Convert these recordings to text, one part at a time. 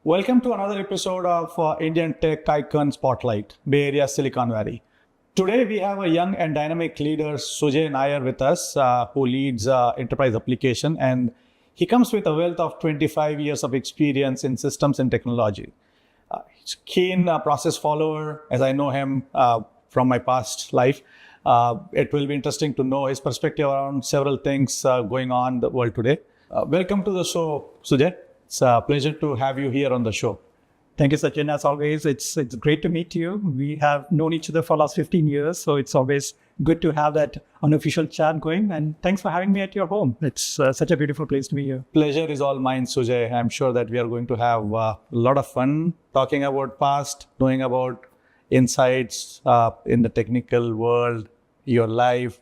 Welcome to another episode of Indian Tech Icon Spotlight, Bay Area, Silicon Valley. Today we have a young and dynamic leader, Sujay Nair, with us, who leads enterprise application, and he comes with a wealth of 25 years of experience in systems and technology. He's a keen process follower, as I know him from my past life. It will be interesting to know his perspective around several things going on in the world today. Welcome to the show, Sujay. It's a pleasure to have you here on the show. Thank you, Sachin. As always, it's great to meet you. We have known each other for the last 15 years, so it's always good to have that unofficial chat going. And thanks for having me at your home. It's such a beautiful place to be here. Pleasure is all mine, Sujay. I'm sure that we are going to have a lot of fun talking about past, knowing about insights in the technical world, your life.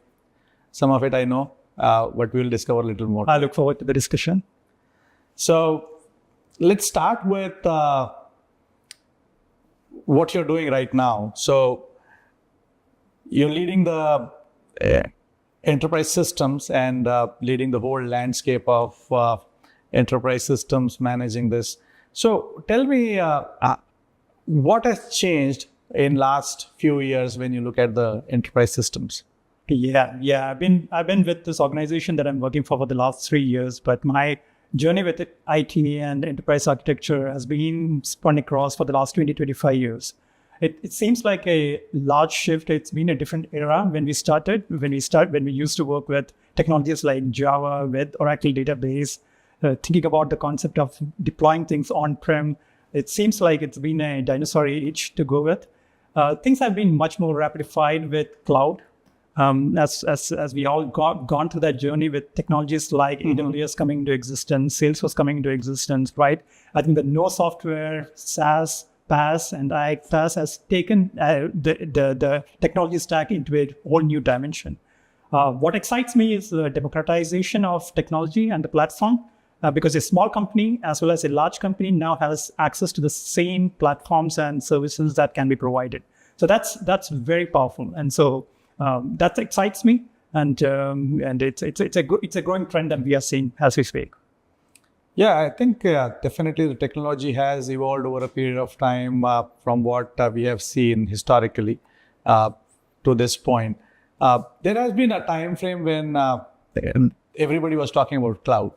Some of it I know, but we'll discover a little more. I look forward to the discussion. So let's start with what you're doing right now. So you're leading the enterprise systems and leading the whole landscape of enterprise systems, managing this. So tell me what has changed in last few years when you look at the enterprise systems? Yeah. I've been with this organization that I'm working for the last 3 years, but my journey with IT and enterprise architecture has been spun across for the last 25 years. It seems like a large shift. It's been a different era when we started. When we used to work with technologies like Java, with Oracle database, thinking about the concept of deploying things on-prem. It seems like it's been a dinosaur age to go with. Things have been much more rapidified with cloud. As we all gone through that journey with technologies like AWS coming into existence, Salesforce coming into existence, right? I think the no software, SaaS, PaaS, and IaaS has taken the technology stack into a whole new dimension. What excites me is the democratization of technology and the platform, because a small company as well as a large company now has access to the same platforms and services that can be provided. So that's very powerful, and so. That excites me, and it's a growing trend that we are seeing as we speak. Yeah, I think definitely the technology has evolved over a period of time from what we have seen historically to this point. There has been a time frame when everybody was talking about cloud,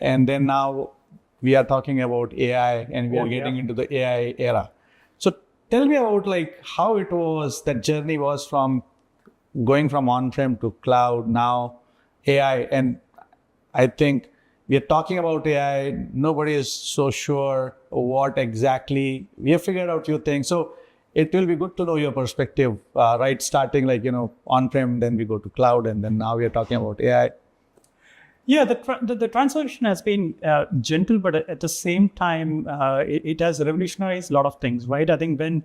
and then now we are talking about AI, and we are getting into the AI era. So tell me about how it was, that journey was from going from on-prem to cloud, now AI. And I think we are talking about AI. Nobody is so sure what exactly. We have figured out few things. So it will be good to know your perspective, right? Starting on-prem, then we go to cloud, and then now we are talking about AI. Yeah, the transition has been gentle, but at the same time, it has revolutionized a lot of things, right? I think when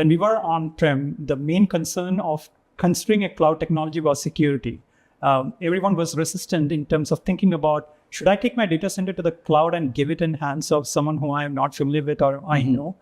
we were on-prem, the main concern of considering a cloud technology was security. Everyone was resistant in terms of thinking about, should I take my data center to the cloud and give it in hands of someone who I am not familiar with or I know?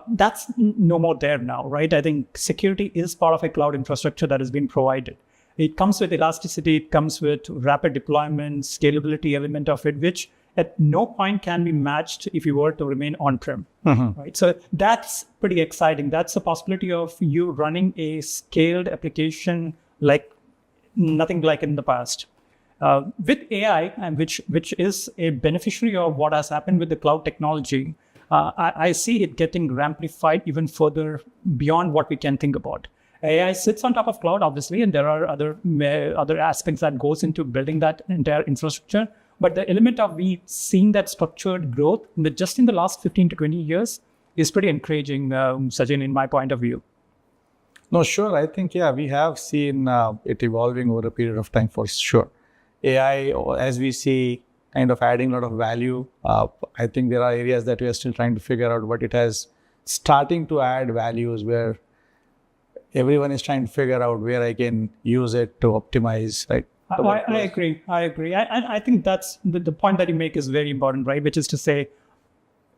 That's no more there now, right? I think security is part of a cloud infrastructure that has been provided. It comes with elasticity, it comes with rapid deployment, scalability element of it, which at no point can be matched if you were to remain on-prem, right? So that's pretty exciting. That's a possibility of you running a scaled application like nothing like in the past. With AI, and which is a beneficiary of what has happened with the cloud technology, I see it getting ramplified even further beyond what we can think about. AI sits on top of cloud, obviously, and there are other aspects that goes into building that entire infrastructure. But the element of we seeing that structured growth just in the last 15 to 20 years is pretty encouraging, Sachin, in my point of view. No, sure. I think, we have seen it evolving over a period of time for sure. AI, as we see, kind of adding a lot of value. I think there are areas that we are still trying to figure out, but it has starting to add values where everyone is trying to figure out where I can use it to optimize, right? I agree. I think that's the point that you make is very important, right? Which is to say,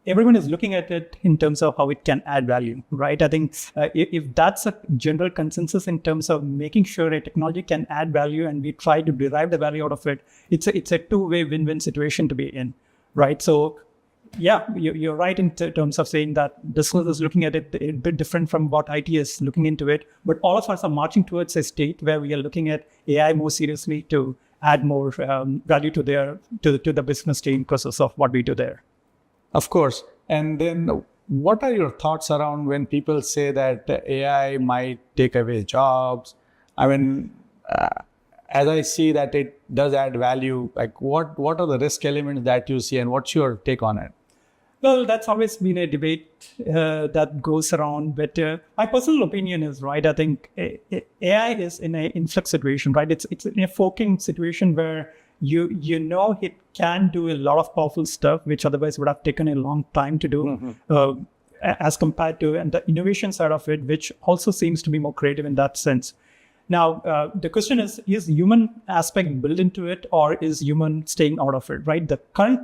everyone is looking at it in terms of how it can add value, right? I think if that's a general consensus in terms of making sure a technology can add value and we try to derive the value out of it, it's a two-way win-win situation to be in, right? So Yeah, you're right in terms of saying that business is looking at it a bit different from what IT is looking into it. But all of us are marching towards a state where we are looking at AI more seriously to add more value to the business team process of what we do there. Of course. And then what are your thoughts around when people say that AI might take away jobs? I mean, as I see that it does add value, like what are the risk elements that you see and what's your take on it? Well, that's always been a debate that goes around. But my personal opinion is, right, I think AI is in an influx situation, right? It's in a forking situation where you know it can do a lot of powerful stuff, which otherwise would have taken a long time to do, as compared to and the innovation side of it, which also seems to be more creative in that sense. Now, the question is human aspect built into it, or is human staying out of it, right? The current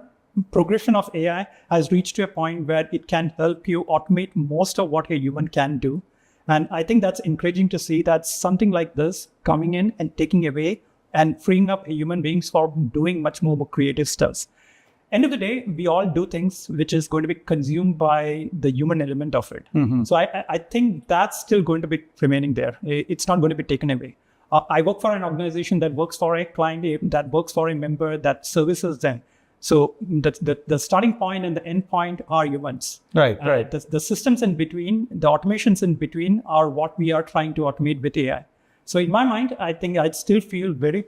progression of AI has reached to a point where it can help you automate most of what a human can do. And I think that's encouraging to see that something like this coming in and taking away and freeing up human beings for doing much more creative stuff. End of the day, we all do things which is going to be consumed by the human element of it. So I think that's still going to be remaining there. It's not going to be taken away. I work for an organization that works for a client, that works for a member, that services them. So the starting point and the end point are humans. Right. The systems in between, the automations in between are what we are trying to automate with AI. So in my mind, I think I'd still feel very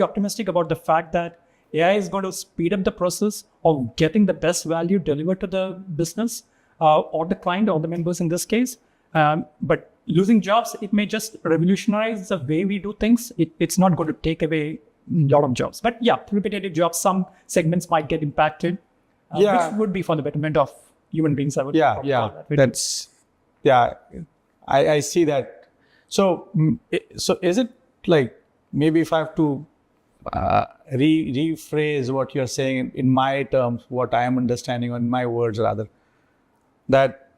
optimistic about the fact that AI is going to speed up the process of getting the best value delivered to the business or the client or the members in this case. But losing jobs, it may just revolutionize the way we do things. It's not going to take away a lot of jobs. But yeah, repetitive jobs, some segments might get impacted, which would be for the betterment of human beings. I would I see that. So is it like, maybe if I have to rephrase what you're saying in my terms, what I am understanding, or in my words rather, that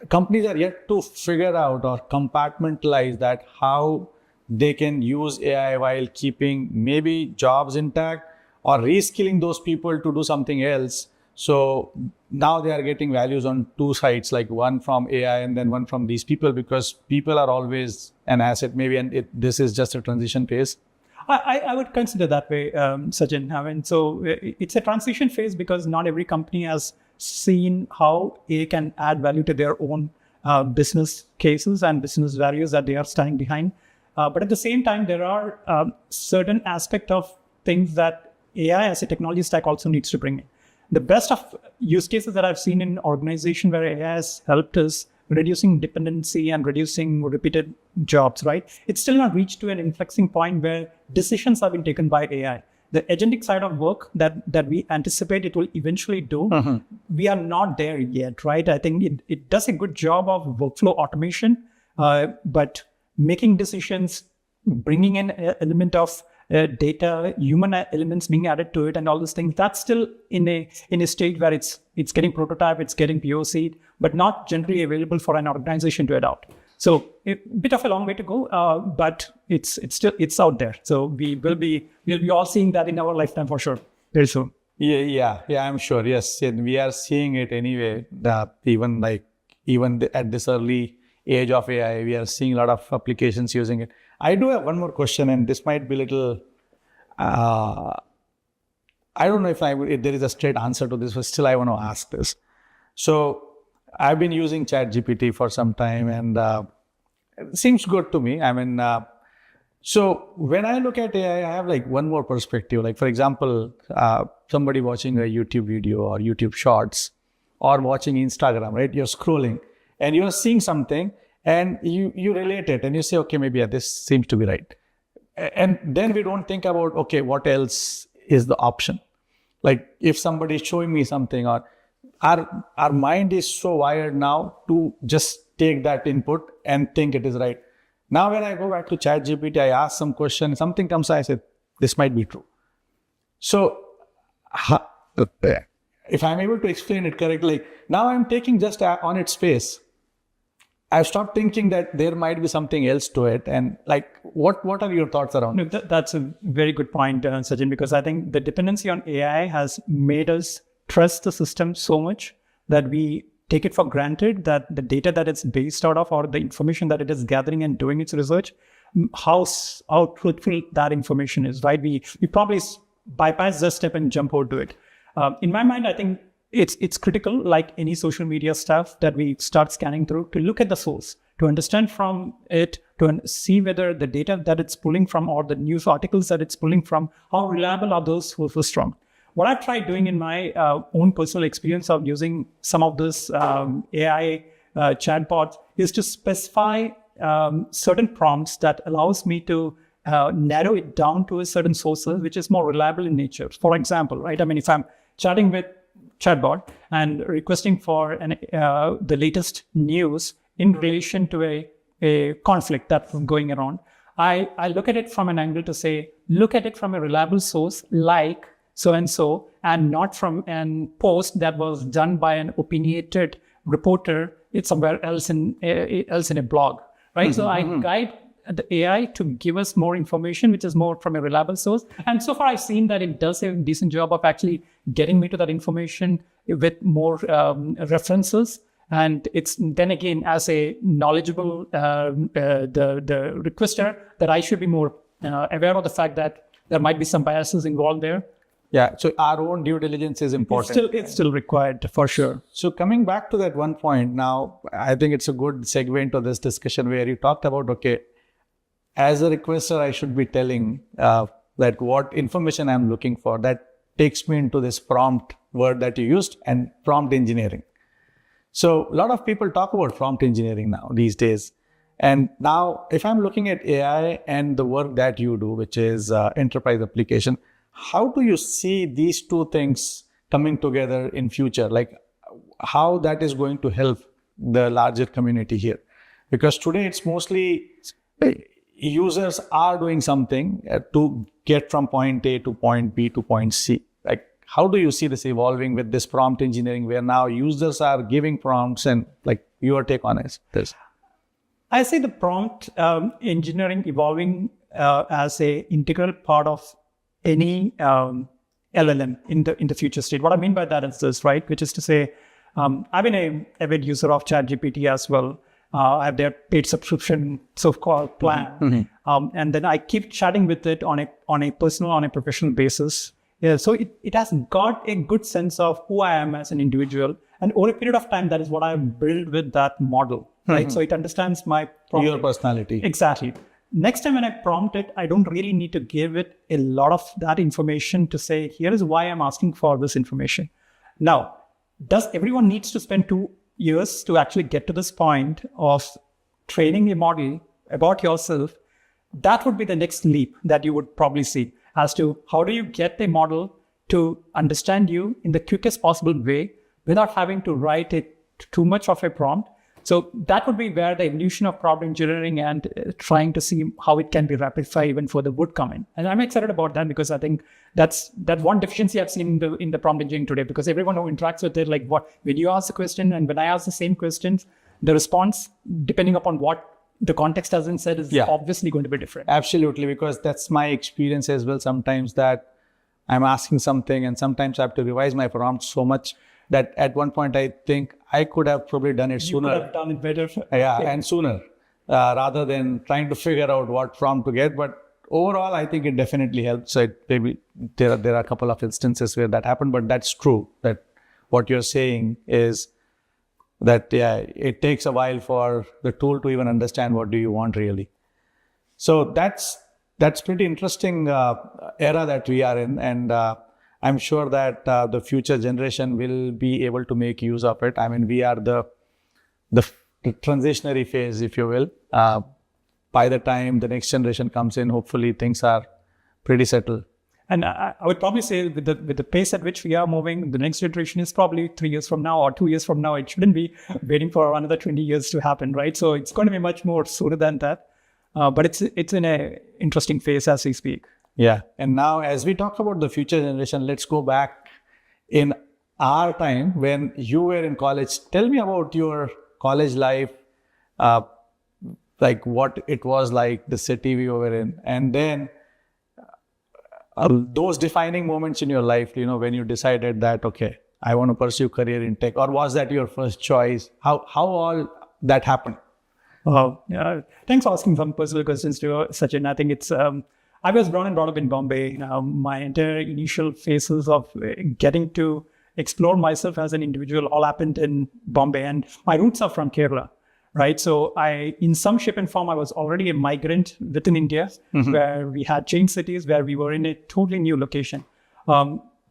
companies are yet to figure out or compartmentalize that how they can use AI while keeping maybe jobs intact or reskilling those people to do something else. So now they are getting values on two sides, like one from AI and then one from these people, because people are always an asset maybe, and this is just a transition phase. I would consider that way, Sajjan. I mean, so it's a transition phase because not every company has seen how AI can add value to their own business cases and business values that they are standing behind. But at the same time, there are certain aspects of things that AI as a technology stack also needs to bring in. The best of use cases that I've seen in organization where AI has helped us reducing dependency and reducing repeated jobs, right? It's still not reached to an inflexing point where decisions have been taken by AI. The agentic side of work that we anticipate it will eventually do, we are not there yet, right? I think it does a good job of workflow automation, but making decisions, bringing in an element of data, human elements being added to it, and all those things, that's still in a stage where it's getting prototype, it's getting POC'd, but not generally available for an organization to adopt. So a bit of a long way to go, but it's out there. So we'll be all seeing that in our lifetime for sure, very soon. Yeah, I'm sure. Yes, and we are seeing it anyway. Even at this early age of AI, we are seeing a lot of applications using it. I do have one more question, and this might be a little, I don't know if there is a straight answer to this, but still I want to ask this. So I've been using ChatGPT for some time, and it seems good to me. I mean, so when I look at AI, I have like one more perspective. Like, for example, somebody watching a YouTube video or YouTube Shorts or watching Instagram, right? You're scrolling and you're seeing something, and you relate it and you say, okay, maybe this seems to be right. And then we don't think about, okay, what else is the option? Like if somebody is showing me something, or our mind is so wired now to just take that input and think it is right. Now, when I go back to ChatGPT, I ask some question, something comes, I say, this might be true. So if I'm able to explain it correctly, now I'm taking just on its face. I've stopped thinking that there might be something else to it. And like, what are your thoughts around it? That's a very good point, Sajjan, because I think the dependency on AI has made us trust the system so much that we take it for granted that the data that it's based out of, or the information that it is gathering and doing its research, how truthful that information is, right? We probably bypass this step and jump over to it. In my mind, I think it's critical, like any social media stuff, that we start scanning through to look at the source, to understand from it, to see whether the data that it's pulling from or the news articles that it's pulling from, how reliable are those sources from. What I've tried doing in my own personal experience of using some of this AI chatbots is to specify certain prompts that allows me to narrow it down to a certain sources which is more reliable in nature. For example, right? I mean, if I'm chatting with chatbot and requesting for the latest news in relation to a conflict that's going around, I look at it from an angle to say, look at it from a reliable source like so-and-so, and not from an post that was done by an opinionated reporter. It's somewhere else in a blog, right? So I guide the AI to give us more information, which is more from a reliable source. And so far, I've seen that it does a decent job of actually getting me to that information with more references. And it's then again, as a knowledgeable the requester, that I should be more aware of the fact that there might be some biases involved there. Yeah, so our own due diligence is important. It's still required for sure. So coming back to that one point now, I think it's a good segue into this discussion where you talked about, okay, as a requester, I should be telling that what information I'm looking for. That takes me into this prompt word that you used, and prompt engineering. So a lot of people talk about prompt engineering now these days. And now if I'm looking at AI and the work that you do, which is enterprise application, how do you see these two things coming together in future? Like how that is going to help the larger community here? Because today it's mostly users are doing something to get from point A to point B to point C. Like how do you see this evolving with this prompt engineering, where now users are giving prompts, and like your take on this? I see the prompt engineering evolving as a integral part of any LLM in the future state. What I mean by that is this, right? Which is to say, I've been an avid user of ChatGPT as well. I have their paid subscription so-called plan, and then I keep chatting with it on a personal, on a professional basis. Yeah, so it has got a good sense of who I am as an individual, and over a period of time, that is what I build with that model, right? So it understands your personality. Exactly. Next time when I prompt it, I don't really need to give it a lot of that information to say, here is why I'm asking for this information. Now, does everyone needs to spend 2 years to actually get to this point of training a model about yourself? That would be the next leap that you would probably see, as to how do you get a model to understand you in the quickest possible way without having to write it too much of a prompt. So that would be where the evolution of prompt engineering and trying to see how it can be replicated even further would come in. And I'm excited about that, because I think that's one deficiency I've seen in the prompt engineering today, because everyone who interacts with it, like when you ask a question and when I ask the same questions, the response, depending upon what the context has been said, is obviously going to be different. Absolutely, because that's my experience as well. Sometimes that I'm asking something and sometimes I have to revise my prompt so much that at one point I think I could have probably done it sooner. You could have done it better. And sooner, rather than trying to figure out what prompt to get. But overall, I think it definitely helps. So maybe there are a couple of instances where that happened, but that's true. That what you're saying is that it takes a while for the tool to even understand what do you want really. So that's pretty interesting era that we are in, and I'm sure that the future generation will be able to make use of it. I mean, we are the transitionary phase, if you will. By the time the next generation comes in, hopefully things are pretty settled. And I would probably say with the pace at which we are moving, the next generation is probably 3 years from now or 2 years from now. It shouldn't be waiting for another 20 years to happen, right? So it's going to be much more sooner than that. But it's in an interesting phase as we speak. Yeah. And now as we talk about the future generation, let's go back in our time when you were in college. Tell me about your college life, like what it was like, the city we were in, and then those defining moments in your life, when you decided that, okay, I want to pursue career in tech, or was that your first choice? How all that happened? Thanks for asking some personal questions to Sachin. I think it's, I was born and brought up in Bombay. My entire initial phases of getting to explore myself as an individual all happened in Bombay, and my roots are from Kerala, right? So in some shape and form, I was already a migrant within India, where we had change cities, where we were in a totally new location.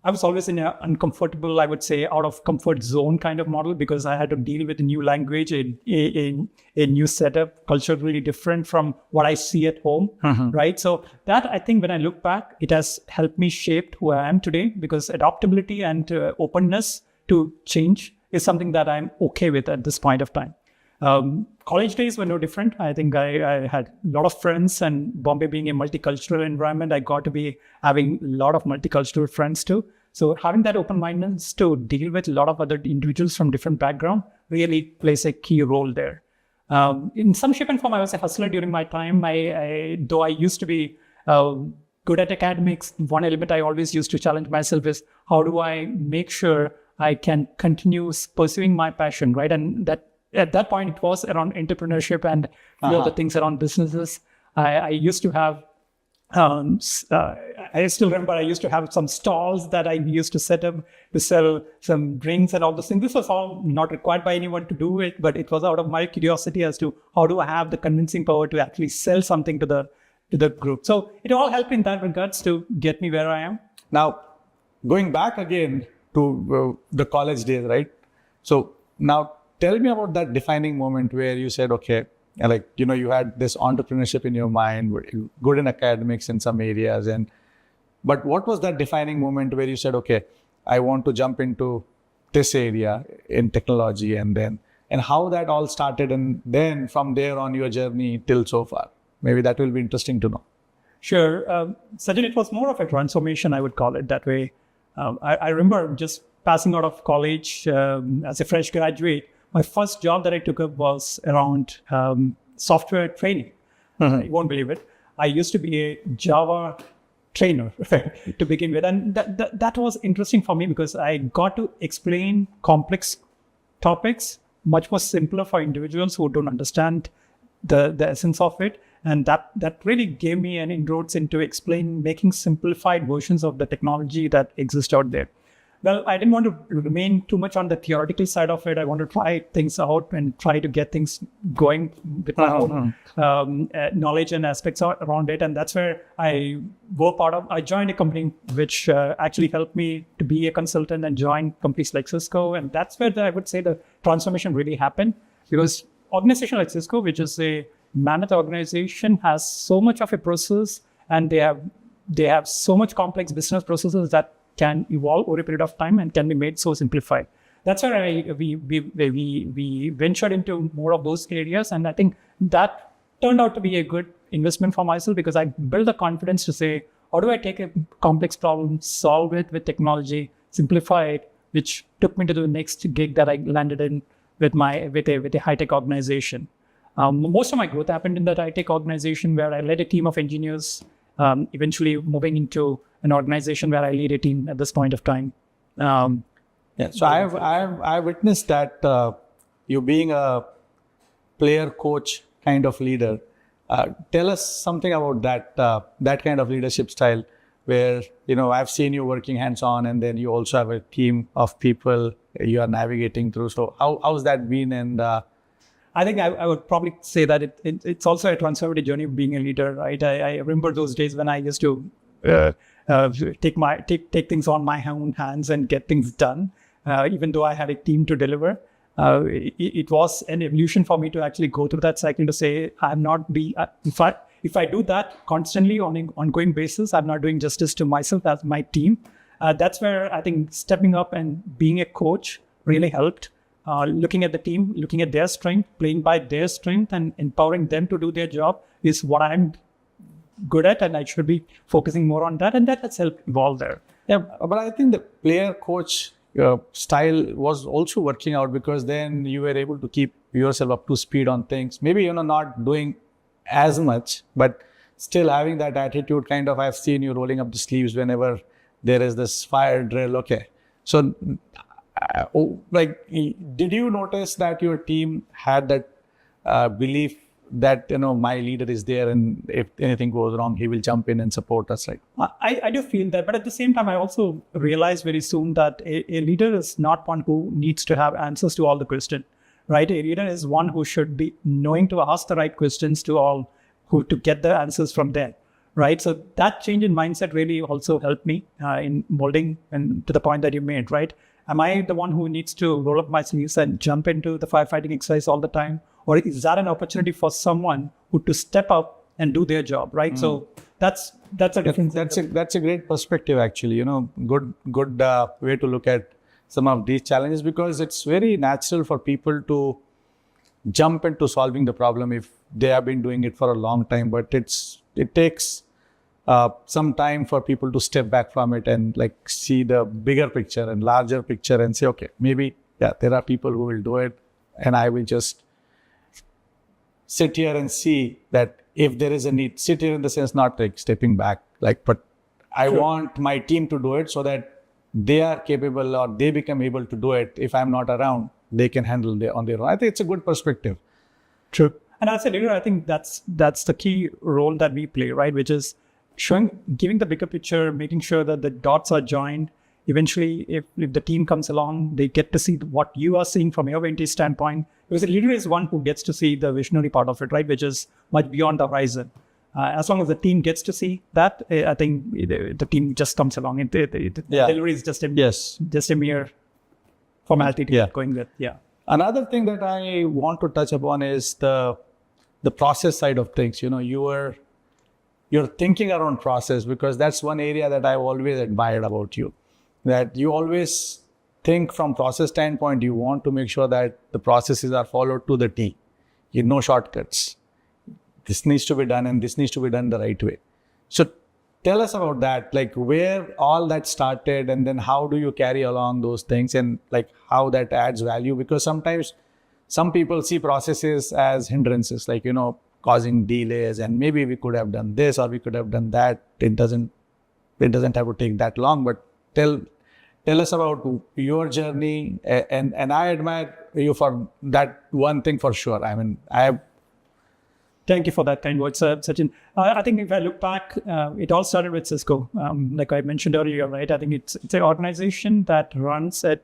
I was always in an uncomfortable, I would say, out of comfort zone kind of model, because I had to deal with a new language, a new setup, culture really different from what I see at home, right? So that, I think, when I look back, it has helped me shape who I am today, because adaptability and openness to change is something that I'm okay with at this point of time. College days were no different. I think I had a lot of friends, and Bombay being a multicultural environment, I got to be having a lot of multicultural friends too. So having that open-mindedness to deal with a lot of other individuals from different backgrounds really plays a key role there. In some shape and form, I was a hustler during my time. Though I used to be good at academics, one element I always used to challenge myself is, how do I make sure I can continue pursuing my passion, right? And that at that point, it was around entrepreneurship and the things around businesses. I used to have, I still remember I used to have some stalls that I used to set up to sell some drinks and all those things. This was all not required by anyone to do it, but it was out of my curiosity as to how do I have the convincing power to actually sell something to the group. So it all helped in that regards to get me where I am. Now, going back again to the college days, right? So now, tell me about that defining moment where you said, okay, like, you had this entrepreneurship in your mind, good in academics in some areas. But what was that defining moment where you said, okay, I want to jump into this area in technology, and how that all started, and then from there on your journey till so far? Maybe that will be interesting to know. Sure. Sajid, it was more of a transformation, I would call it that way. I remember just passing out of college as a fresh graduate. My first job that I took up was around software training. You won't believe it. I used to be a Java trainer to begin with. And that was interesting for me, because I got to explain complex topics much more simpler for individuals who don't understand the essence of it. And that really gave me an inroads into making simplified versions of the technology that exists out there. Well, I didn't want to remain too much on the theoretical side of it. I want to try things out and try to get things going with my own knowledge and aspects around it. And that's where I joined a company which actually helped me to be a consultant and join companies like Cisco. And that's where I would say the transformation really happened, because organization like Cisco, which is a managed organization, has so much of a process, and they have so much complex business processes that can evolve over a period of time and can be made so simplified. That's where we ventured into more of those areas. And I think that turned out to be a good investment for myself, because I built the confidence to say, how do I take a complex problem, solve it with technology, simplify it, which took me to the next gig that I landed in with a high-tech organization. Most of my growth happened in that high-tech organization, where I led a team of engineers, eventually moving into an organization where I lead a team at this point of time. So I've witnessed that you being a player coach kind of leader. Tell us something about that kind of leadership style, where I've seen you working hands-on, and then you also have a team of people you are navigating through. So how's that been? And I think I would probably say that it's also a transformative journey of being a leader, right? I remember those days when I used to take things on my own hands and get things done, even though I had a team to deliver. It was an evolution for me to actually go through that cycle, to say if I do that constantly on an ongoing basis, I'm not doing justice to myself as my team. That's where I think stepping up and being a coach really helped. Looking at the team, looking at their strength, playing by their strength, and empowering them to do their job is what I'm good at, and I should be focusing more on that, and that has helped evolve there. Yeah, but I think the player coach style was also working out, because then you were able to keep yourself up to speed on things. Maybe not doing as much, but still having that attitude. Kind of, I've seen you rolling up the sleeves whenever there is this fire drill. Okay, so did you notice that your team had that belief that, my leader is there and if anything goes wrong, he will jump in and support us, right? I do feel that, but at the same time, I also realized very soon that a leader is not one who needs to have answers to all the questions, right? A leader is one who should be knowing to ask the right questions to get the answers from them, right? So that change in mindset really also helped me in molding, and to the point that you made, right? Am I the one who needs to roll up my sleeves and jump into the firefighting exercise all the time? Or is that an opportunity for someone to step up and do their job, right? So that's a difference. That's a great perspective, actually. Good way to look at some of these challenges, because it's very natural for people to jump into solving the problem if they have been doing it for a long time. But it takes some time for people to step back from it and see the bigger picture and larger picture and say, okay, maybe there are people who will do it, and I will just sit here and see that if there is a need. Sit here in the sense, not stepping back, but I want my team to do it so that they are capable or they become able to do it. If I'm not around, they can handle on their own. I think it's a good perspective. True. And as a leader, I think that's the key role that we play, right? Which is giving the bigger picture, making sure that the dots are joined. Eventually, if the team comes along, they get to see what you are seeing from your vantage standpoint. Because the leader is one who gets to see the visionary part of it, right? Which is much beyond the horizon. As long as the team gets to see that, I think the team just comes along. Delivery is just a mere formality to get going with. Yeah. Another thing that I want to touch upon is the process side of things. You're thinking around process, because that's one area that I've always admired about you. That you always think from process standpoint. You want to make sure that the processes are followed to the T. No shortcuts. This needs to be done, and this needs to be done the right way. So tell us about that, where all that started, and then how do you carry along those things, and how that adds value? Because sometimes some people see processes as hindrances, causing delays, and maybe we could have done this or we could have done that. It doesn't have to take that long. But tell us about your journey, and I admire you for that one thing for sure. Thank you for that kind words, Sachin. I think if I look back, it all started with Cisco. Like I mentioned earlier, right? I think it's an organization that runs at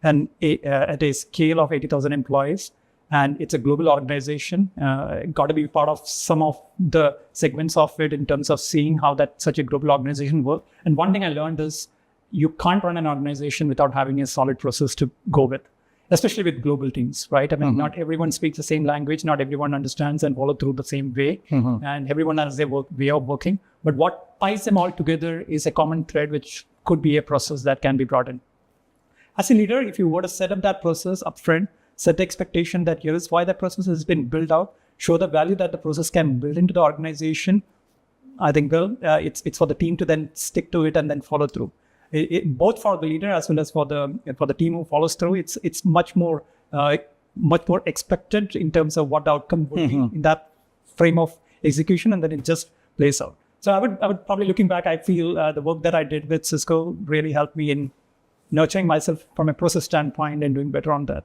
a scale of 80,000 employees, and it's a global organization. Got to be part of some of the segments of it in terms of seeing how that such a global organization works. And one thing I learned is you can't run an organization without having a solid process to go with, especially with global teams, right? I mean, not everyone speaks the same language, not everyone understands and follow through the same way, and everyone has their way of working. But what ties them all together is a common thread, which could be a process that can be brought in. As a leader, if you were to set up that process upfront, set the expectation that here is why that process has been built out, show the value that the process can build into the organization, I think, it's for the team to then stick to it and then follow through. Both for the leader as well as for the team who follows through, it's much more expected in terms of what the outcome would be in that frame of execution, and then it just plays out. So I would probably, looking back, I feel the work that I did with Cisco really helped me in nurturing myself from a process standpoint and doing better on that.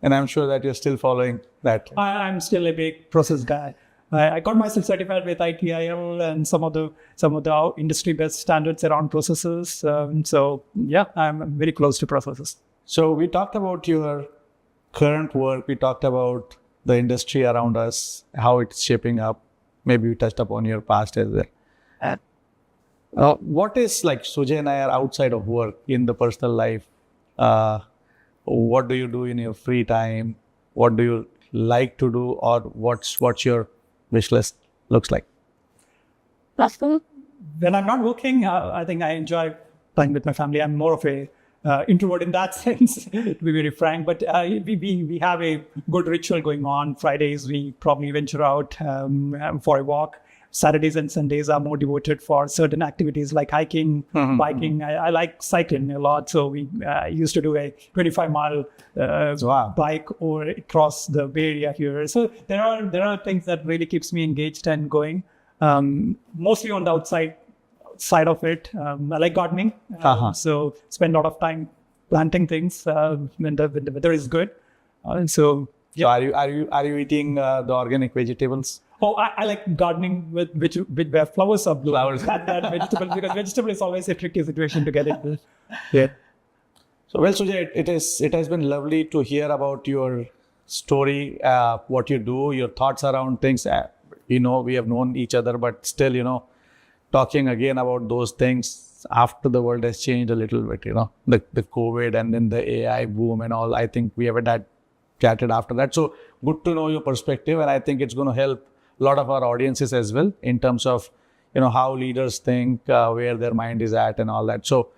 And I'm sure that you're still following that. I'm still a big process guy. I got myself certified with ITIL and some of the industry best standards around processes. So yeah, I'm very close to processes. So we talked about your current work. We talked about the industry around us, how it's shaping up. Maybe we touched upon your past as well. What is Sujay Nair outside of work in the personal life? What do you do in your free time? What do you like to do, or what's your wish list looks like? When I'm not working, I think I enjoy playing with my family. I'm more of a introvert in that sense, to be very frank. But we have a good ritual going on. Fridays, we probably venture out for a walk. Saturdays and Sundays are more devoted for certain activities like hiking, biking. I like cycling a lot. So we used to do a 25-mile bike or across the Bay Area here. So there are things that really keeps me engaged and going. Mostly on the outside side of it. I like gardening. So spend a lot of time planting things when the weather is good. So So are you eating the organic vegetables? oh, I like gardening with where flowers are blue. Flowers. That vegetable, because vegetable is always a tricky situation to get it. Yeah. So well, Sujay, it has been lovely to hear about your story, what you do, your thoughts around things. We have known each other, but still, talking again about those things after the world has changed a little bit. The COVID and then the AI boom and all. I think we haven't had chatted after that. So good to know your perspective, and I think it's going to help a lot of our audiences as well in terms of how leaders think, where their mind is at, and all that. So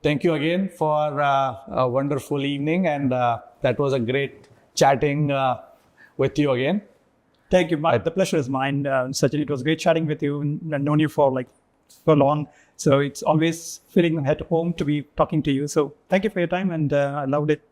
thank you again for a wonderful evening, and that was a great chatting with you again. Thank you, Mark. The pleasure is mine. Sachin, it was great chatting with you, and I've known you for long. So it's always feeling at home to be talking to you. So thank you for your time, and I loved it.